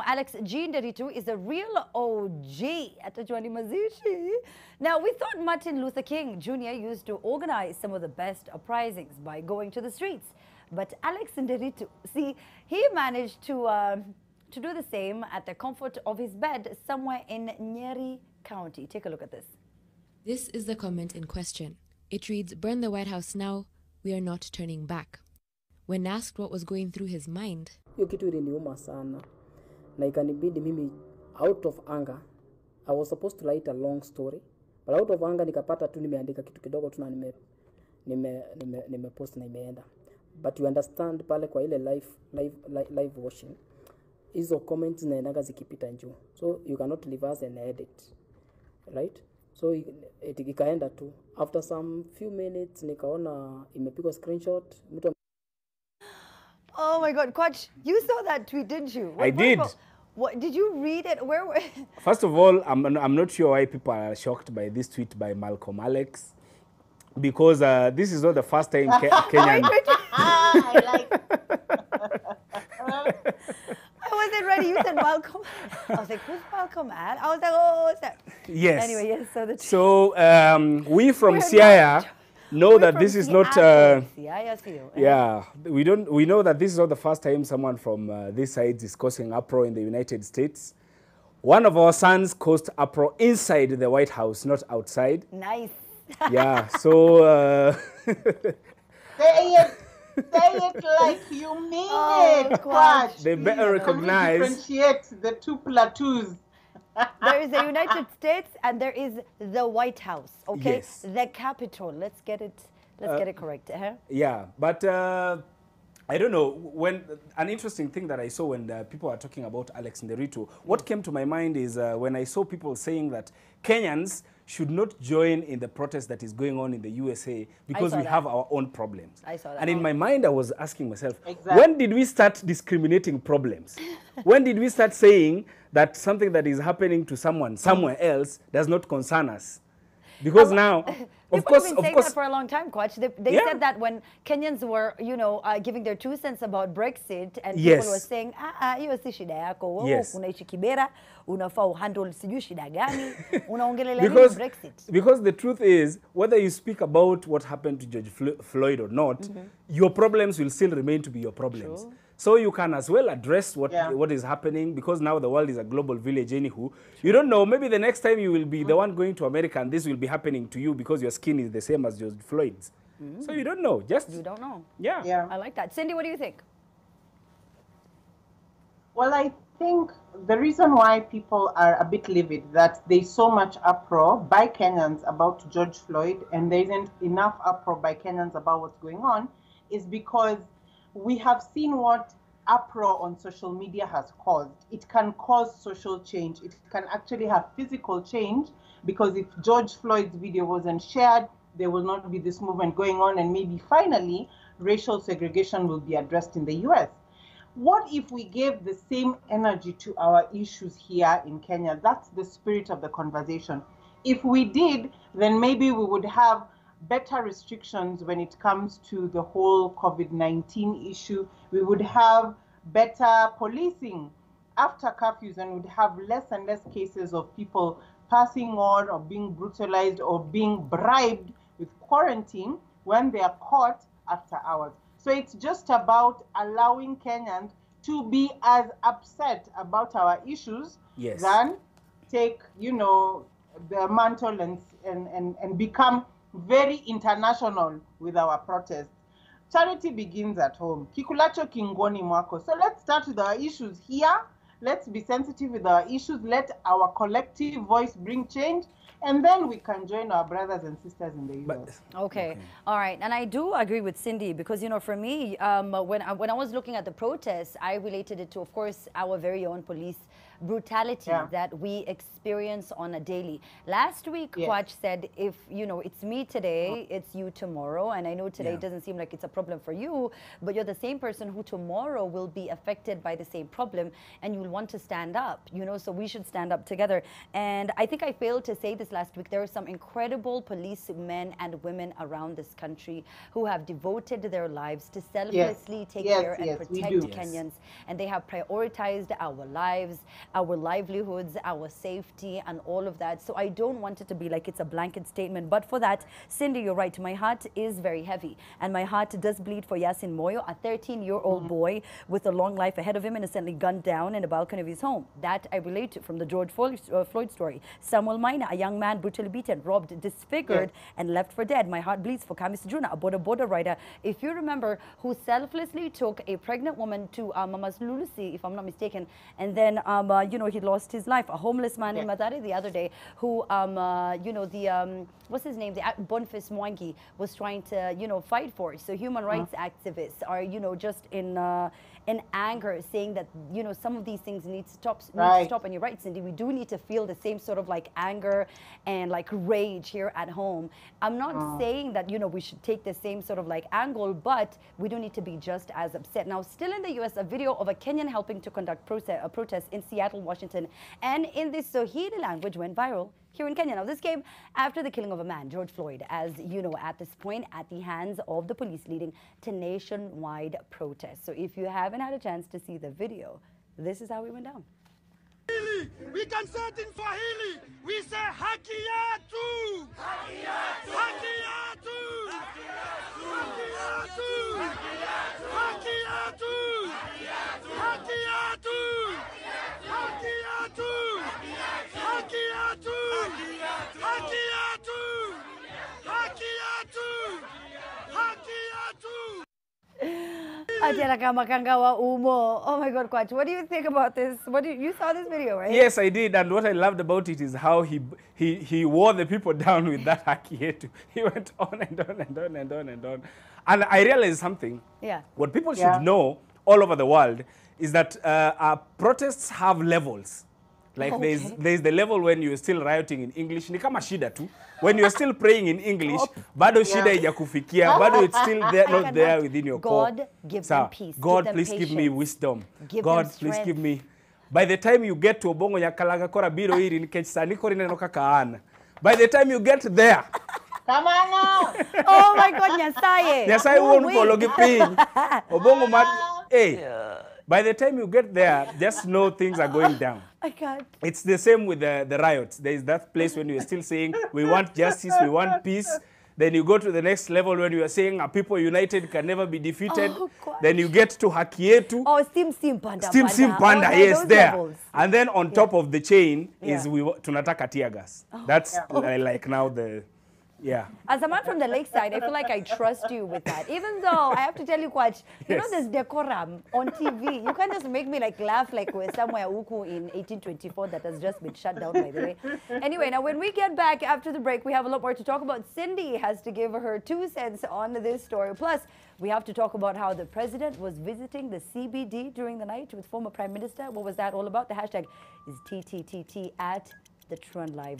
Alex G. Nderitu is a real OG at the Johnny Mazishi. Now, we thought Martin Luther King Jr. used to organize some of the best uprisings by going to the streets. But Alex Nderitu, see, he managed to do the same at the comfort of his bed somewhere in Nyeri County. Take a look at this. This is the comment in question. It reads, "Burn the White House now, we are not turning back." When asked what was going through his mind, hiyo kitu iliniuma sana na ikanibidi mimi out of anger. I was supposed to write a long story, but out of anger nikapata tu nimeandika kitu kidogo tu na nime post na imeenda. But you understand pale kwa ile live watching, hizo comments zinaendaga zikipita njoo, so you cannot reverse and edit, right? So ikaenda tu. After some few minutes nikaona imepigwa screenshot. Oh my God, Coach, you saw that tweet, didn't you? I did. What did you read it? Where? First of all, I'm not sure why people are shocked by this tweet by Malcolm Alex, because this is not the first time Kenyan. I like. I wasn't ready. You said Malcolm. I was like, who's Malcolm at? I was like, oh, what's that? Yes. Anyway, yes. So we from Siaya know that this is not. Yeah, we know that this is not the first time someone from this side is causing uproar in the United States. One of our sons caused uproar inside the White House, not outside. Nice. Yeah. So. Say it like you mean it, Quash. They better recognize. Differentiate the two plateaus. There is the United States and there is the White House. Okay, yes. The Capitol. Let's get it correct. Yeah, but I don't know, when an interesting thing that I saw when people are talking about Alex Nderitu, what came to my mind is when I saw people saying that Kenyans should not join in the protest that is going on in the USA because we have our own problems. I saw that. And in my mind, I was asking myself, when did we start discriminating problems? When did we start saying that something that is happening to someone somewhere else does not concern us? Because now, of course, have been saying that for a long time, Coach. They said that when Kenyans were, giving their 2 cents about Brexit, and people were saying, hiyo si shida yako, unaishi Kibera, unafaa uhandle sijui shida gani, unaongelelea nini Brexit? Because the truth is, whether you speak about what happened to George Floyd or not, your problems will still remain to be your problems. True. So you can as well address what is happening, because now the world is a global village anywho. You don't know, maybe the next time you will be the one going to America and this will be happening to you because your skin is the same as George Floyd's. So you don't know. You don't know. Yeah. I like that. Cindy, what do you think? Well, I think the reason why people are a bit livid that there's so much uproar by Kenyans about George Floyd and there isn't enough uproar by Kenyans about what's going on is because we have seen what uproar on social media has caused. It can cause social change. It can actually have physical change, because if George Floyd's video wasn't shared, there will not be this movement going on, and maybe finally racial segregation will be addressed in the US. What if we gave the same energy to our issues here in Kenya? That's the spirit of the conversation. If we did, then maybe we would have better restrictions when it comes to the whole COVID-19 issue. We would have better policing after curfews, and would have less and less cases of people passing on or being brutalized or being bribed with quarantine when they are caught after hours. So it's just about allowing Kenyans to be as upset about our issues than take, the mantle and become very international with our protests. Charity begins at home. Kikulacho kingoni mwako. So let's start with our issues here. Let's be sensitive with our issues. Let our collective voice bring change. And then we can join our brothers and sisters in the US. Okay. All right. And I do agree with Cindy because, for me, when I was looking at the protests, I related it to, of course, our very own police brutality that we experience on a daily. Last week, Kwach said, if, it's me today, it's you tomorrow. And I know today it doesn't seem like it's a problem for you, but you're the same person who tomorrow will be affected by the same problem, and you'll want to stand up, you know, so we should stand up together. And I think I failed to say this last week. There are some incredible policemen and women around this country who have devoted their lives to selflessly take care and protect Kenyans. And they have prioritized our lives, our livelihoods, our safety, and all of that. So I don't want it to be like it's a blanket statement. But for that, Cindy, you're right. My heart is very heavy. And my heart does bleed for Yasin Moyo, a 13-year-old boy with a long life ahead of him, innocently gunned down in the balcony of his home. That I relate to from the George Floyd story. Samuel Maina, a young man brutally beaten, robbed, disfigured, and left for dead. My heart bleeds for Kamis Juna, a border rider, if you remember, who selflessly took a pregnant woman to Mama's Lulusi, if I'm not mistaken, and then, you know, he lost his life. A homeless man in Madari the other day who, you know, the, what's his name? The Boniface Mwangi was trying to, you know, fight for. So human rights activists are, you know, just in anger, saying that, you know, some of these things need to stop. And you're right, Cindy, we do need to feel the same sort of like anger and like rage here at home. I'm not saying that, you know, we should take the same sort of like angle, but we do need to be just as upset. Now, still in the U.S., a video of a Kenyan helping to conduct a protest in Seattle, Washington, and in the Swahili language went viral here in Kenya. Now, this came after the killing of a man, George Floyd, as you know, at this point, at the hands of the police, leading to nationwide protests. So if you haven't had a chance to see the video, this is how it went down. We can say it in Swahili. We say haki yetu. Haki yetu. Haki yetu. Haki yetu. Haki yetu. Haki yetu. Haki yetu. Haki yetu. Haki yetu. Haki yetu. Haki yetu. Oh my God, Kwach, what do you think about this? You saw this video, right? Yes, I did. And what I loved about it is how he wore the people down with that hakietu. He went on and on and on and on and on. And I realized something. Yeah. What people should know all over the world is that protests have levels. Like there's the level when you're still rioting in English. Ni kama shida tu. When you're still praying in English, bado shida haijakufikia, bado it's still there, not there within your core. God give them peace. God, please give me wisdom. Give God, them please strength. give me. By the time you get to Obongo Nyakalaga Kora Biro iri nikechsani korine no kakaan. By the time you get there, Come on now. Oh my God, Nyasaye. Nyasaye won't follow gipin. Obongo mat. Hey. By the time you get there, just know things are going down. I can't. It's the same with the riots. There is that place when you're still saying, we want justice, we want peace. Then you go to the next level when you are saying, a people united can never be defeated. Oh, then you get to Hakietu. Oh, Sim Panda. Sim Panda, yes, there. Levels. And then on top of the chain is tunataka tear gas. That's like now the... Yeah. As a man from the lakeside, I feel like I trust you with that. Even though I have to tell you, Kwach, you know this decorum on TV. You can't just make me like laugh like we're somewhere uku in 1824 that has just been shut down, by the way. Anyway, now when we get back after the break, we have a lot more to talk about. Cindy has to give her 2 cents on this story. Plus, we have to talk about how the president was visiting the CBD during the night with former Prime Minister. What was that all about? The hashtag is TTTT at the Trend Live.